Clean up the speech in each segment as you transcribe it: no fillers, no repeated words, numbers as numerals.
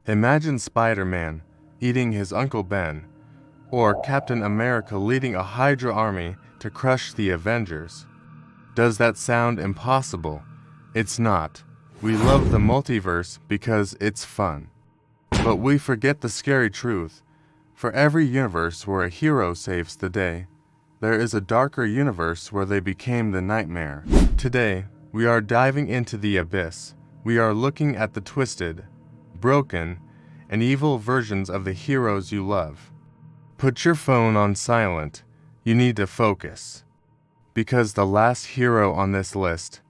Imagine Spider-Man eating his Uncle Ben, or Captain America leading a Hydra army to crush the Avengers. Does that sound impossible? It's not. We love the multiverse because it's fun. But we forget the scary truth. For every universe where a hero saves the day, there is a darker universe where they became the nightmare. Today, we are diving into the abyss. We are looking at the twisted, broken, and evil versions of the heroes you love. Put your phone on silent. You need to focus. Because the last hero on this list,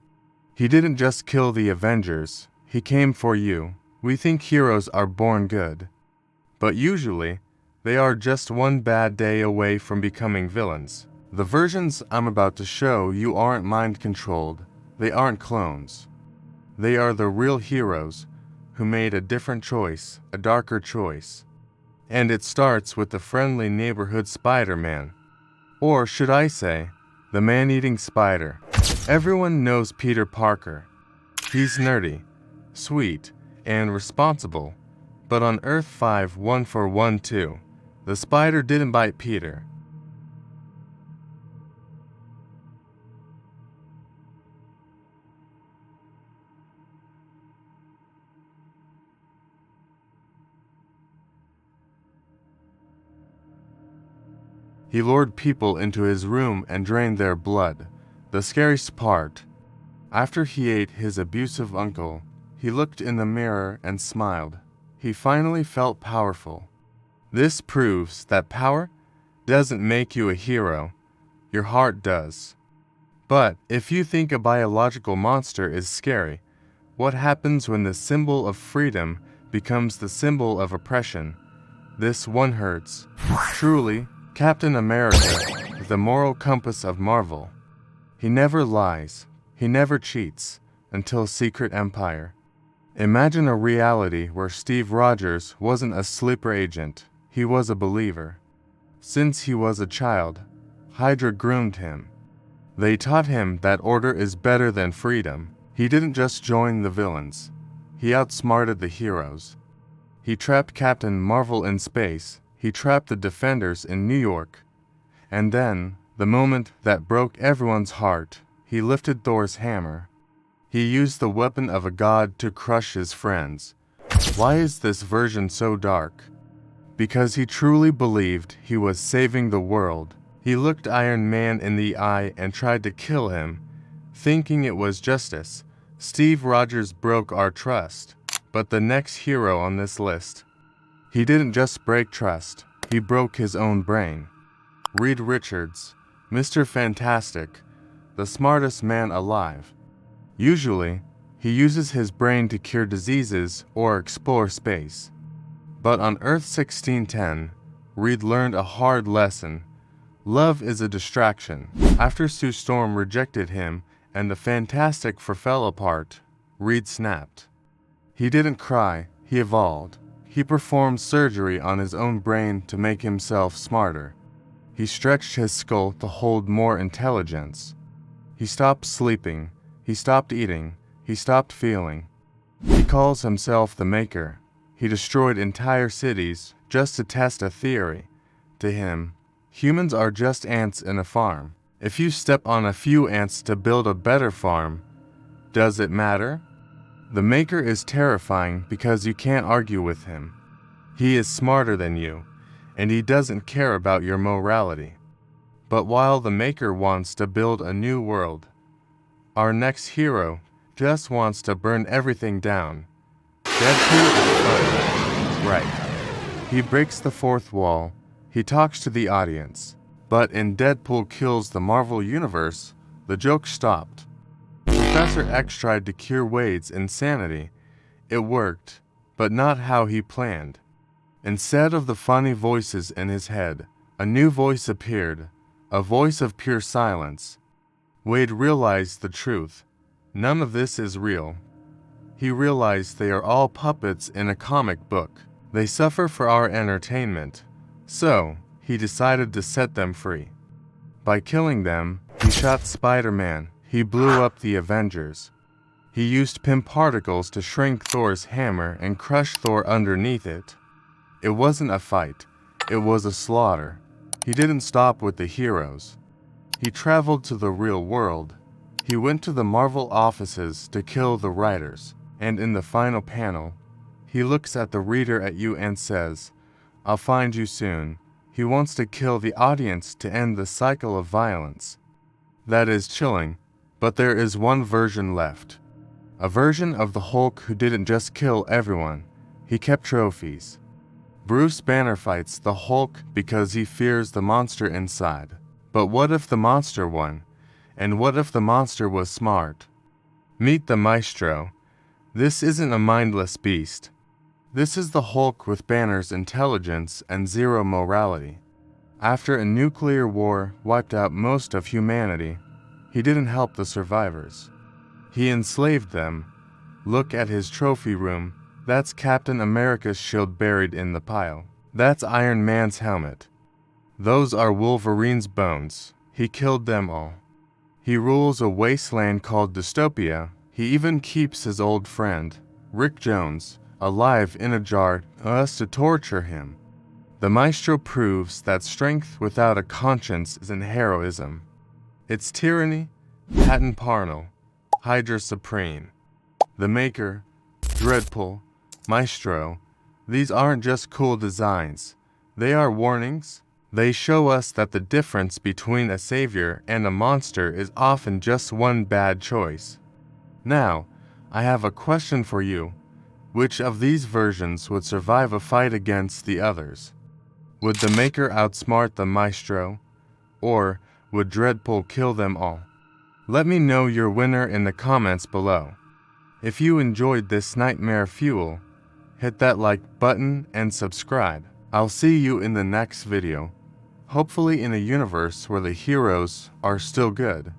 he didn't just kill the Avengers, he came for you. We think heroes are born good, but usually, they are just one bad day away from becoming villains. The versions I'm about to show you aren't mind-controlled. They aren't clones. They are the real heroes who made a different choice, a darker choice. And it starts with the friendly neighborhood Spider-Man. Or should I say, the man-eating spider. Everyone knows Peter Parker. He's nerdy, sweet, and responsible. But on Earth 51412, the spider didn't bite Peter. He lured people into his room and drained their blood. The scariest part, after he ate his abusive uncle, he looked in the mirror and smiled. He finally felt powerful. This proves that power doesn't make you a hero. Your heart does. But if you think a biological monster is scary, what happens when the symbol of freedom becomes the symbol of oppression? This one hurts. Truly, Captain America, the moral compass of Marvel. He never lies. He never cheats until Secret Empire. Imagine a reality where Steve Rogers wasn't a sleeper agent. He was a believer. Since he was a child, Hydra groomed him. They taught him that order is better than freedom. He didn't just join the villains. He outsmarted the heroes. He trapped Captain Marvel in space. He trapped the Defenders in New York. And then, the moment that broke everyone's heart, he lifted Thor's hammer. He used the weapon of a god to crush his friends. Why is this version so dark? Because he truly believed he was saving the world. He looked Iron Man in the eye and tried to kill him, thinking it was justice. Steve Rogers broke our trust. But the next hero on this list, he didn't just break trust, he broke his own brain. Reed Richards, Mr. Fantastic, the smartest man alive. Usually, he uses his brain to cure diseases or explore space. But on Earth 1610, Reed learned a hard lesson. Love is a distraction. After Sue Storm rejected him and the Fantastic fell apart, Reed snapped. He didn't cry, he evolved. He performed surgery on his own brain to make himself smarter. He stretched his skull to hold more intelligence. He stopped sleeping. He stopped eating. He stopped feeling. He calls himself the Maker. He destroyed entire cities just to test a theory. To him, humans are just ants in a farm. If you step on a few ants to build a better farm, does it matter? The Maker is terrifying because you can't argue with him. He is smarter than you, and he doesn't care about your morality. But while the Maker wants to build a new world, our next hero just wants to burn everything down. Deadpool is fun, right? He breaks the fourth wall. He talks to the audience. But in Deadpool Kills the Marvel Universe, the joke stopped. Professor X tried to cure Wade's insanity. It worked, but not how he planned. Instead of the funny voices in his head, a new voice appeared, a voice of pure silence. Wade realized the truth. None of this is real. He realized they are all puppets in a comic book. They suffer for our entertainment. So, he decided to set them free. By killing them, he shot Spider-Man. He blew up the Avengers. He used Pym particles to shrink Thor's hammer and crush Thor underneath it. It wasn't a fight, it was a slaughter. He didn't stop with the heroes. He traveled to the real world. He went to the Marvel offices to kill the writers, and in the final panel, he looks at the reader at you and says, "I'll find you soon." He wants to kill the audience to end the cycle of violence. That is chilling, but there is one version left. A version of the Hulk who didn't just kill everyone, he kept trophies. Bruce Banner fights the Hulk because he fears the monster inside. But what if the monster won? And what if the monster was smart? Meet the Maestro. This isn't a mindless beast. This is the Hulk with Banner's intelligence and zero morality. After a nuclear war wiped out most of humanity, he didn't help the survivors. He enslaved them. Look at his trophy room. That's Captain America's shield buried in the pile. That's Iron Man's helmet. Those are Wolverine's bones. He killed them all. He rules a wasteland called Dystopia. He even keeps his old friend, Rick Jones, alive in a jar for us to torture him. The Maestro proves that strength without a conscience isn't heroism. It's tyranny. Patton Parnel, Hydra Supreme. The Maker, Dreadpool, Maestro. These aren't just cool designs. They are warnings. They show us that the difference between a savior and a monster is often just one bad choice. Now, I have a question for you. Which of these versions would survive a fight against the others? Would the Maker outsmart the Maestro? Or would Dreadpool kill them all? Let me know your winner in the comments below. If you enjoyed this nightmare fuel, hit that like button and subscribe. I'll see you in the next video. Hopefully in a universe where the heroes are still good.